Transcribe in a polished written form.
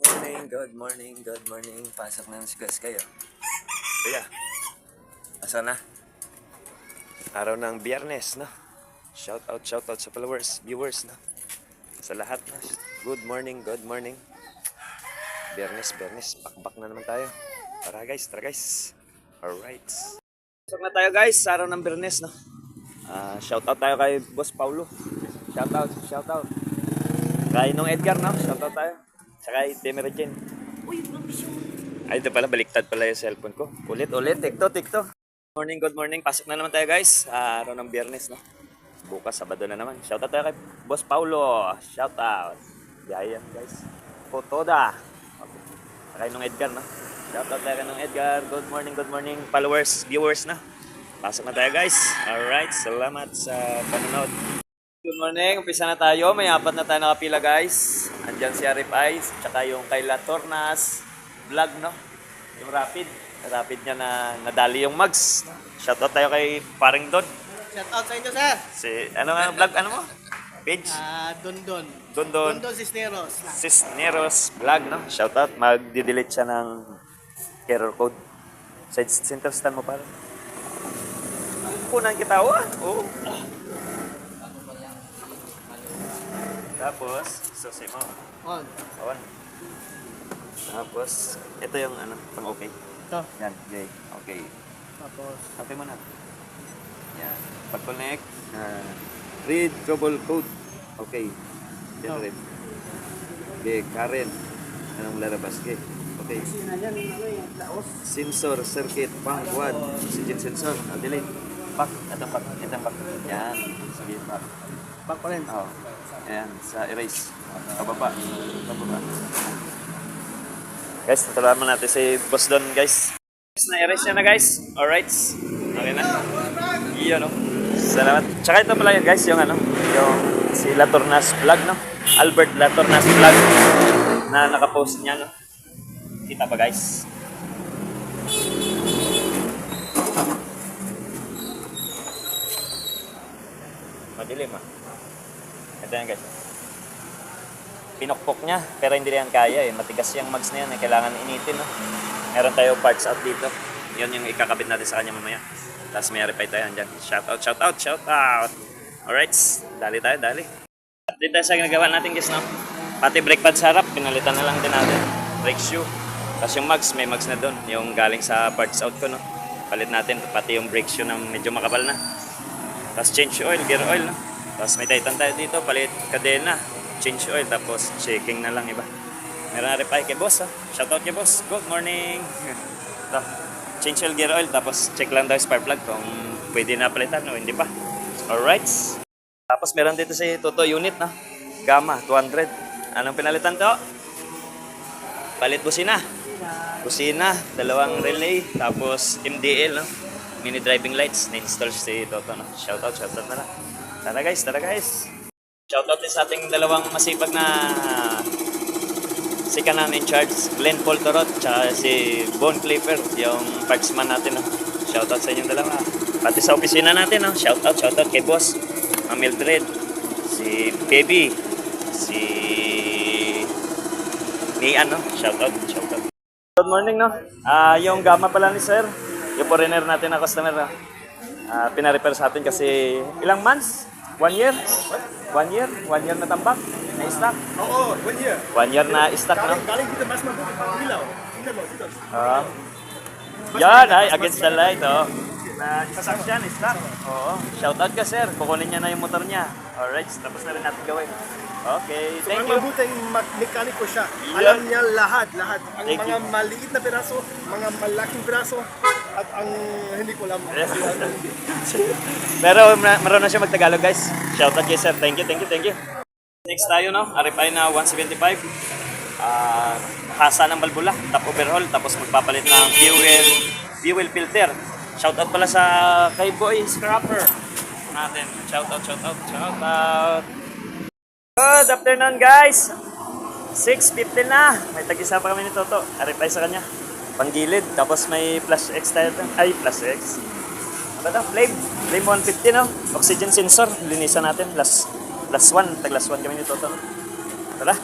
Good morning, good morning. Pasok na si Gus kayo. Kuya, asa na? Araw ng Biyernes, no? Shout out sa followers, viewers, no? Sa lahat, no? Good morning, good morning. Biyernes, pakbak na naman tayo. Tara guys. Alright. Pasok na tayo guys, sa araw ng Biyernes, no? Shout out tayo kay Boss Paulo. Shout out. Kay Nong Edgar, no? Shout out tayo. Saka kay Temer Jen. Ay, ito pala, baliktad pala yung cellphone ko. Ulit, tikto. Good morning. Pasok na naman tayo guys. Araw ng Biyernes, no? Bukas, Sabado na naman. Shout out tayo kay Boss Paulo. Shout out. Biyaya guys. Potoda. Okay. Saka kay Nong Edgar, no? Shout out tayo kay Nong Edgar. Good morning. Followers, viewers, no? Pasok na tayo guys. Alright, salamat sa panonood. Good morning, umpisa na tayo. May apat na tayo nakapila guys. Andyan si Arif Ice, tsaka yung kay La Tornas vlog, no? Yung rapid niya na nadali yung mugs. Shoutout tayo kay Paring Don. Shoutout sa inyo, sir. Si, ano nga vlog, ano mo? Page? Don Cisneros vlog, no? Shoutout, magdi-delete siya ng error code. Sa center stand mo parang. Punan kita, oh. Tapos, susi mo. On. Tapos, ito yung ano, pang okay. Ito. Yan, okay. Tapos, Okay mo na. Yan. Pag-connect, read trouble code. Okay. Generate. Okay, Karen. Anong lalabas? Okay. Sensor, circuit, pang, quad, oxygen sensor. Delete. Back. Itong back. Yan. Sige, back. back pa rin. Oh. Ayan, sa erase. Pababa. Guys, natularan mo natin si Boss Don, guys. Na-erase niya na, guys. Alright. Okay na. Iyon, no? Salamat. Tsaka ito pala yun, guys, yung ano, yung si La Tornas vlog, no? Albert La Tornas vlog na nakapost niya, no? Kita pa, guys. Madilim, ah. Ito yan guys. Pinokpok niya, pero hindi yan kaya eh. Matigas yung mugs na yan eh. Kailangan initin, no? Meron tayo parts out dito. Yun yung ikakabit natin sa kanya mamaya. Tapos may aripay tayo dyan. Shout out. Alright, dali tayo. Dito tayo sa ginagawa natin guys, no? Pati brake pad sa harap, pinalitan na lang din natin. Brake shoe. Tapos yung mugs, may mugs na doon. Yung galing sa parts out ko, no? Palit natin, pati yung brake shoe na medyo makapal na. Tapos change oil, gear oil, no? Tapos may titan tayo dito, palit kadena, change oil, tapos checking na lang iba. Meron na reply kay boss, ha? Shoutout kay boss. Good morning. Ito, change oil, gear oil, tapos check lang daw spark plug kung pwede na palitan o hindi pa. Alright. Tapos meron dito si Toto unit, na Gamma 200. Anong pinalitan to? Palit busina, dalawang relay, tapos MDL, no? Mini driving lights, na-install si Toto, no? Shoutout na lang. Tara guys. Shoutout din sa ating dalawang masipag na sika namin in charge, Glenn Paul Torot, tsaka si Bone Clipper, yung partsman natin, no? Shoutout sa inyong dalawa. Pati sa opisina natin, no? Shoutout kay boss, Mildred, si Baby, si Nian, no? Shoutout. Good morning, no? Yung Gamma pala ni sir, yung foreigner natin na customer, no? Pina-repair sa atin kasi ilang months? 1 year? 1 year? 1 year na tambak? Na stock? Oo, 1 year. 1 year na stock, no? Galing dito mas mabuti pang ilaw. Tingnan mo, dito. Yan, against the light, oh. Na sasakyan, stock. Oo. Shoutout ka, sir. Kukunin niya na yung motor niya. Alright, tapos na rin natin gawin. Okay, thank you. Mabuting mekaniko siya. Yeah. Alam niya lahat. Ang Thank mga you. maliit na piraso, mga malaking piraso, at ang hindi ko alam. Pero marunong siya mag-Tagalog, guys. Shoutout kay sir. Thank you. Next tayo, no? RFI na 175. Hasa ng balbula, top overhaul, tapos magpapalit ng fuel filter. Shoutout pala sa kay Boy Scrapper natin. Shoutout. Good afternoon, guys. 6:50 na. May tag-isa pa kami ni Toto. RFI sa kanya. Panggilid. Tapos may plus X tayo. Ay, plus X. Ano ba ito? Flame 150, no? Oxygen sensor. Linisan natin. Last one. Tag-last one kami ni Toto. Tara.